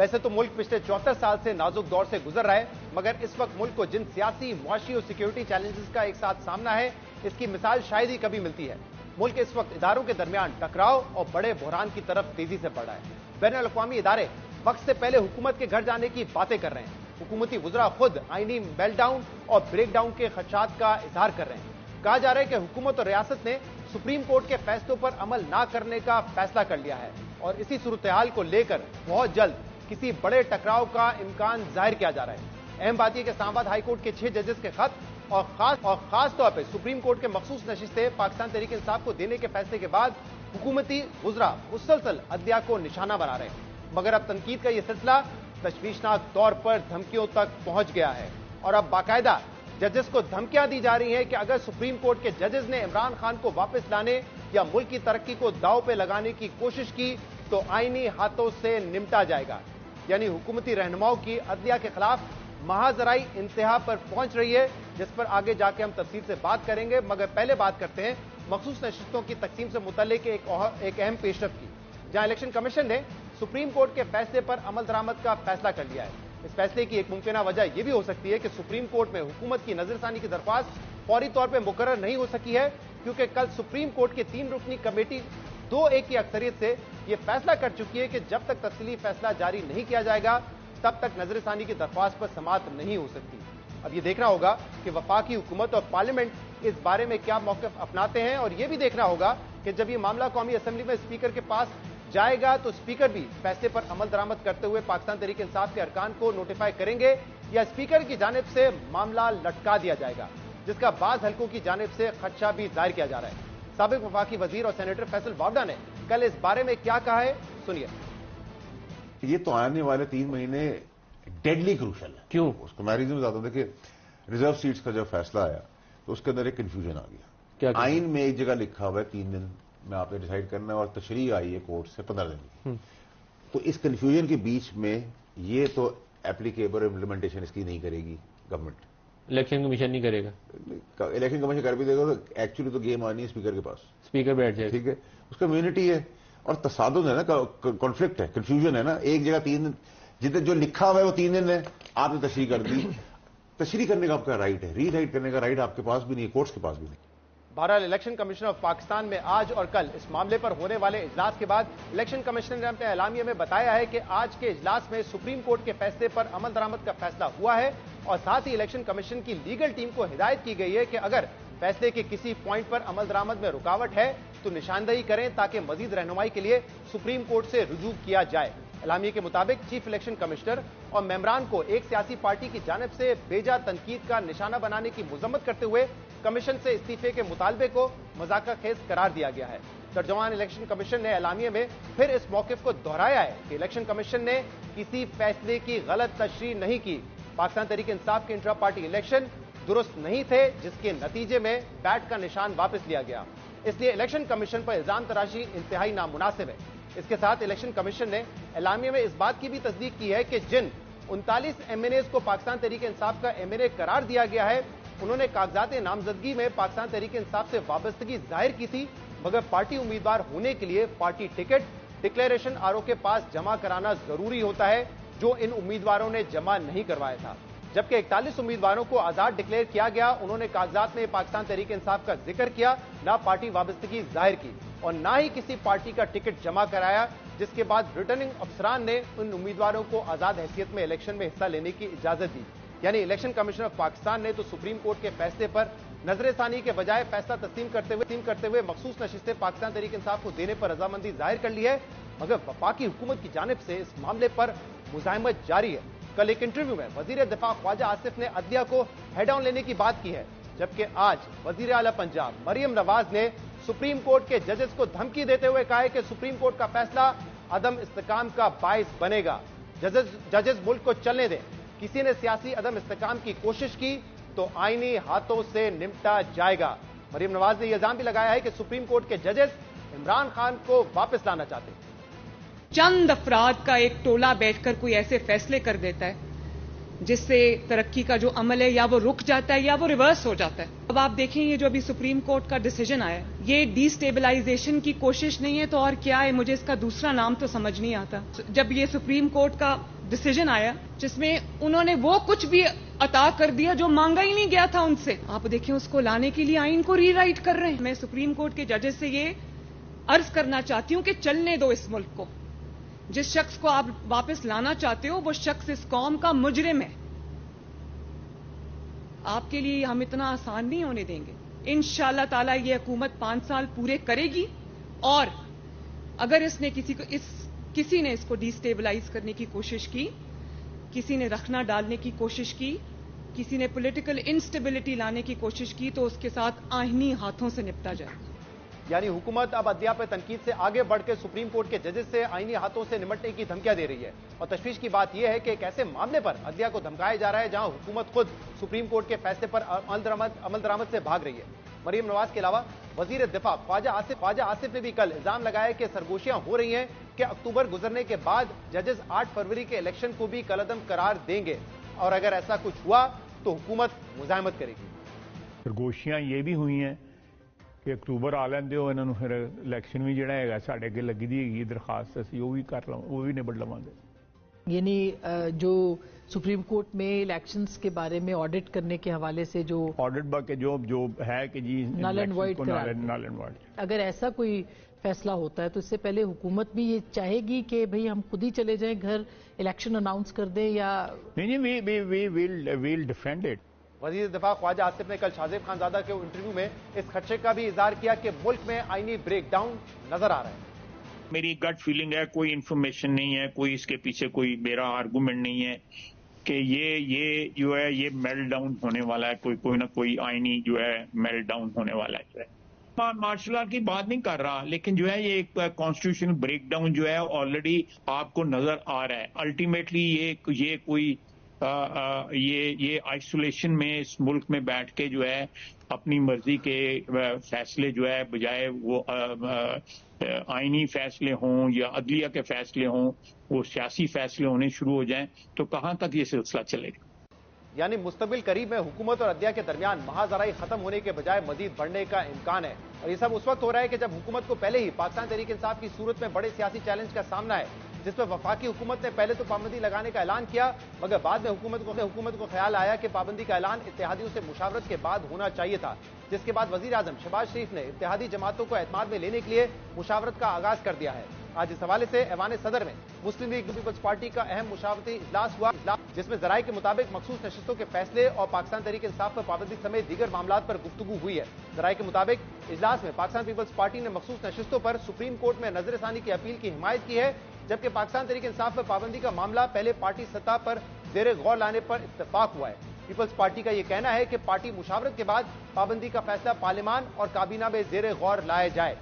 वैसे तो मुल्क पिछले 74 साल से नाजुक दौर से गुजर रहा है, मगर इस वक्त मुल्क को जिन सियासी, मुआशी और सिक्योरिटी चैलेंजेस का एक साथ सामना है, इसकी मिसाल शायद ही कभी मिलती है। मुल्क इस वक्त इदारों के दरमियान टकराव और बड़े बहरान की तरफ तेजी से बढ़ रहा है। बैनुल-अक़वामी इदारे वक्त से पहले हुकूमत के घर जाने की बातें कर रहे हैं। हुकूमती वुज़रा खुद आईनी मेल्टडाउन और ब्रेकडाउन के खदशात का इजहार कर रहे हैं। कहा जा रहा है कि हुकूमत और रियासत ने सुप्रीम कोर्ट के फैसलों पर अमल न करने का फैसला कर लिया है और इसी सूरत-ए-हाल को लेकर बहुत जल्द किसी बड़े टकराव का इम्कान जाहिर किया जा रहा है। अहम बात यह कि इस्लामाबाद हाई कोर्ट के 6 जजेस के खत और खास तौर पर सुप्रीम कोर्ट के मखसूस नशिस्तें पाकिस्तान तहरीक इंसाफ को देने के फैसले के बाद हुकूमती वुज़रा मुसलसल अदलिया को निशाना बना रहे हैं। मगर अब तनकीद का यह सिलसिला तशवीशनाक तौर पर धमकियों तक पहुंच गया है और अब बाकायदा जजेस को धमकियां दी जा रही हैं कि अगर सुप्रीम कोर्ट के जजेस ने इमरान खान को वापस लाने या मुल्क की तरक्की को दांव पे लगाने की कोशिश की तो आईनी हाथों से निपटा जाएगा। यानी हुकूमती रहनुमाओं की अदलिया के खिलाफ महाजराई इंतहा पर पहुंच रही है, जिस पर आगे जाके हम तफसील से बात करेंगे। मगर पहले बात करते हैं मखसूस नशिस्तों की तकसीम से मुतल्लिक एक अहम पेशरफ की, जहां इलेक्शन कमीशन ने सुप्रीम कोर्ट के फैसले पर अमल दरामद का फैसला कर लिया है। इस फैसले की एक मुमकिना वजह यह भी हो सकती है कि सुप्रीम कोर्ट में हुकूमत की नजरसानी की दरख्वास्त फौरी तौर पर मुकर्रर नहीं हो सकी है, क्योंकि कल सुप्रीम कोर्ट की 3 रुकनी कमेटी 2-1 की अक्सरियत से यह फैसला कर चुकी है कि जब तक तफसीली फैसला जारी नहीं किया जाएगा तब तक नजरसानी की दरख्वास्त पर समाअत नहीं हो सकती। अब यह देखना होगा कि वफाकी हुकूमत और पार्लियामेंट इस बारे में क्या मौक़िफ़ अपनाते हैं और यह भी देखना होगा कि जब यह मामला कौमी असम्बली में स्पीकर के पास जाएगा तो स्पीकर भी फैसले पर अमल दरामद करते हुए पाकिस्तान तहरीक इंसाफ के अरकान को नोटिफाई करेंगे या स्पीकर की जानिब से मामला लटका दिया जाएगा, जिसका बाज़ हल्कों की जानिब से खदशा भी जाहिर किया जा रहा है। साबिक वफाकी वजीर और सेनेटर फैसल बावड़ा ने कल इस बारे में क्या कहा है, सुनिए। ये तो आने वाले 3 महीने डेडली क्रूशल है। क्यों? उसको मैं रीजन बताता हूं। देखिए, रिजर्व सीट्स का जब फैसला आया तो उसके अंदर एक कंफ्यूजन आ गया। क्या आइन में एक जगह लिखा हुआ है 3 दिन में आपने डिसाइड करना है और तशरीह आई है कोर्ट से 15 दिन। तो इस कंफ्यूजन के बीच में ये तो एप्लीकेबल इम्प्लीमेंटेशन इसकी नहीं करेगी गवर्नमेंट, इलेक्शन कमीशन नहीं करेगा। इलेक्शन कमीशन कर भी देगा तो एक्चुअली तो गेम आनी है स्पीकर के पास, स्पीकर बैठ जाए, ठीक है। उसका इम्यूनिटी है और तसादुम है ना, कॉन्फ्लिक्ट है, कंफ्यूजन है ना। एक जगह 3 दिन जितने जो लिखा हुआ है वो 3 दिन है, आपने तशरीह कर दी। तशरीह करने का आपका राइट है, रीराइट करने का राइट आपके पास भी नहीं है, कोर्ट्स के पास भी नहीं। बहरहाल इलेक्शन कमीशन ऑफ पाकिस्तान में आज और कल इस मामले पर होने वाले इजलास के बाद इलेक्शन कमीशन ने अपने एलामिया में बताया है कि आज के इजलास में सुप्रीम कोर्ट के फैसले पर अमल दरामद का फैसला हुआ है और साथ ही इलेक्शन कमीशन की लीगल टीम को हिदायत की गई है कि अगर फैसले के किसी पॉइंट पर अमल दरामद में रुकावट है तो निशानदही करें ताकि मजीद रहनुमाई के लिए सुप्रीम कोर्ट से रुजू किया जाए। एलामिया के मुताबिक चीफ इलेक्शन कमिश्नर और मेंबरान को एक सियासी पार्टी की जानिब से बेजा तनकीद का निशाना बनाने की मुजम्मत करते हुए कमीशन से इस्तीफे के मुतालबे को मजाका खेज करार दिया गया है। तर्जुमान इलेक्शन कमीशन ने एलामिया में फिर इस मौक़िफ़ को दोहराया है कि इलेक्शन कमीशन ने किसी फैसले की गलत तशरीह नहीं की। पाकिस्तान तहरीक इंसाफ के इंट्रा पार्टी इलेक्शन दुरुस्त नहीं थे, जिसके नतीजे में बैट का निशान वापस लिया गया, इसलिए इलेक्शन कमीशन पर इल्जाम तराशी इंतहाई नामुनासिब है। इसके साथ इलेक्शन कमीशन ने एलामिया में इस बात की भी तस्दीक की है कि जिन 39 MNAs को पाकिस्तान तहरीक इंसाफ का MNA करार दिया गया है, उन्होंने कागजात नामजदगी में पाकिस्तान तहरीक इंसाफ से वाबस्तगी जाहिर की थी, मगर पार्टी उम्मीदवार होने के लिए पार्टी टिकट डिक्लेरेशन RO के पास जमा कराना जरूरी होता है, जो इन उम्मीदवारों ने जमा नहीं करवाया था। जबकि 41 उम्मीदवारों को आजाद डिक्लेयर किया गया, उन्होंने कागजात में पाकिस्तान तहरीक इंसाफ का जिक्र किया, ना पार्टी वाबस्तगी जाहिर की और ना ही किसी पार्टी का टिकट जमा कराया, जिसके बाद रिटर्निंग अफसरान ने उन उम्मीदवारों को आजाद हैसियत में इलेक्शन में हिस्सा लेने की इजाजत दी। यानी इलेक्शन कमीशन ऑफ पाकिस्तान ने तो सुप्रीम कोर्ट के फैसले पर नजरसानी के बजाय फैसला तस्लीम करते हुए मखसूस नशिस्तें पाकिस्तान तहरीक इंसाफ को देने पर रजामंदी जाहिर कर ली है, मगर वफाकी हुकूमत की जानिब से इस मामले पर मुजाहिमत जारी है। कल एक इंटरव्यू में वजीर दिफा ख्वाजा आसिफ ने अदलिया को हेड ऑन लेने की बात की है, जबकि आज वजीर आला पंजाब मरियम नवाज ने सुप्रीम कोर्ट के जजेस को धमकी देते हुए कहा है कि सुप्रीम कोर्ट का फैसला अदम इस्तेकाम का बाइस बनेगा। जजेस मुल्क को चलने दें, किसी ने सियासी अदम इस्तेकाम की कोशिश की तो आईनी हाथों से निपटा जाएगा। मरियम नवाज ने यह इल्जाम भी लगाया है कि सुप्रीम कोर्ट के जजेस इमरान खान को वापस लाना चाहते हैं। चंद अफराद का एक टोला बैठकर कोई ऐसे फैसले कर देता है جس سے ترقی کا جو عمل ہے یا وہ رک جاتا ہے یا وہ ریورس ہو جاتا ہے. اب آپ دیکھیں یہ جو ابھی سپریم کورٹ کا ڈیسیجن آیا ہے یہ ڈی اسٹیبلائزیشن کی کوشش نہیں ہے تو اور کیا ہے؟ مجھے اس کا دوسرا نام تو سمجھ نہیں آتا. جب یہ سپریم کورٹ کا ڈیسیجن آیا جس میں انہوں نے وہ کچھ بھی عطا کر دیا جو مانگا ہی نہیں گیا تھا ان سے، آپ دیکھیں اس کو لانے کے لیے آئین کو ری رائٹ کر رہے ہیں. میں سپریم کورٹ کے ججز سے یہ عرض کرنا چاہتی ہوں کہ چلنے دو اس ملک کو. جس شخص کو آپ واپس لانا چاہتے ہو وہ شخص اس قوم کا مجرم ہے. آپ کے لیے ہم اتنا آسان نہیں ہونے دیں گے. انشاءاللہ تعالی یہ حکومت 5 سال پورے کرے گی اور اگر اس نے کسی نے اس کو ڈی سٹیبلائز کرنے کی کوشش کی، کسی نے رکھنا ڈالنے کی کوشش کی، کسی نے پولیٹیکل انسٹیبلٹی لانے کی کوشش کی تو اس کے ساتھ آئینی ہاتھوں سے نپٹا جائے. یعنی حکومت اب عدلیہ پہ تنقید سے آگے بڑھ کے سپریم کورٹ کے ججز سے آئینی ہاتھوں سے نمٹنے کی دھمکیاں دے رہی ہے. اور تشویش کی بات یہ ہے کہ ایک ایسے معاملے پر عدلیہ کو دھمکایا جا رہا ہے جہاں حکومت خود سپریم کورٹ کے فیصلے پر عمل درآمد سے بھاگ رہی ہے. مریم نواز کے علاوہ وزیر دفاع خواجہ آصف نے بھی کل الزام لگایا کہ سرگوشیاں ہو رہی ہیں کہ اکتوبر گزرنے کے بعد ججز 8 فروری کے الیکشن کو بھی کالعدم قرار دیں گے اور اگر ایسا کچھ ہوا تو حکومت مزاحمت کرے گی. سرگوشیاں یہ بھی ہوئی ہیں کہ اکتوبر آ لیندے ہو انہوں پھر الیکشن بھی جڑا ہے ساڈے اگے لگی دی ہے درخواست اسی وہ بھی کر لو وہ بھی نبڑ لواں گے. یعنی جو سپریم کورٹ میں الیکشنز کے بارے میں آڈٹ کرنے کے حوالے سے جو آڈٹ باقی جو ہے کہ جی نل اینڈ وائڈ اگر ایسا کوئی فیصلہ ہوتا ہے تو اس سے پہلے حکومت بھی یہ چاہے گی کہ بھئی ہم خود ہی چلے جائیں گھر الیکشن اناؤنس کر دیں یا نہیں ویل ڈیفینڈ اٹ. وزیر دفاع خواجہ آصف نے کل شاہزیب خانزادہ کے انٹرویو میں اس خدشے کا بھی اظہار کیا کہ ملک میں آئینی بریک ڈاؤن نظر آ رہا ہے. میری گٹ فیلنگ ہے کوئی انفارمیشن نہیں ہے، کوئی اس کے پیچھے کوئی میرا آرگومنٹ نہیں ہے کہ یہ جو ہے یہ میلٹ ڈاؤن ہونے والا ہے، کوئی نہ کوئی آئینی جو ہے میلٹ ڈاؤن ہونے والا ہے. جو ہے مارشل آرٹ کی بات نہیں کر رہا لیکن جو ہے یہ کانسٹیٹیوشن بریک ڈاؤن جو ہے آلریڈی آپ کو نظر آ رہا ہے. الٹیمیٹلی یہ کوئی یہ آئسولیشن میں اس ملک میں بیٹھ کے جو ہے اپنی مرضی کے فیصلے جو ہے بجائے وہ آئینی فیصلے ہوں یا عدلیہ کے فیصلے ہوں وہ سیاسی فیصلے ہونے شروع ہو جائیں تو کہاں تک یہ سلسلہ چلے گا. یعنی مستقبل قریب میں حکومت اور عدلیہ کے درمیان محاذرائی ختم ہونے کے بجائے مزید بڑھنے کا امکان ہے. اور یہ سب اس وقت ہو رہا ہے کہ جب حکومت کو پہلے ہی پاکستان تحریک انصاف کی صورت میں بڑے سیاسی چیلنج کا سامنا ہے جس میں وفاقی حکومت نے پہلے تو پابندی لگانے کا اعلان کیا مگر بعد میں حکومت کو خیال آیا کہ پابندی کا اعلان اتحادیوں سے مشاورت کے بعد ہونا چاہیے تھا، جس کے بعد وزیر اعظم شہباز شریف نے اتحادی جماعتوں کو اعتماد میں لینے کے لیے مشاورت کا آغاز کر دیا ہے. آج اس حوالے سے ایوان صدر میں مسلم لیگ پیپلز پارٹی کا اہم مشاورتی اجلاس ہوا جس میں ذرائع کے مطابق مخصوص نشستوں کے فیصلے اور پاکستان تحریک انصاف پر پابندی سمیت دیگر معاملات پر گفتگو ہوئی ہے. ذرائع کے مطابق اجلاس میں پاکستان پیپلز پارٹی نے مخصوص نشستوں پر سپریم کورٹ میں نظر ثانی کی اپیل کی حمایت کی ہے جبکہ پاکستان تحریک انصاف پر پابندی کا معاملہ پہلے پارٹی سطح پر زیر غور لانے پر اتفاق ہوا ہے. پیپلز پارٹی کا یہ کہنا ہے کہ پارٹی مشاورت کے بعد پابندی کا فیصلہ پارلیمان اور کابینہ میں زیر غور لایا جائے.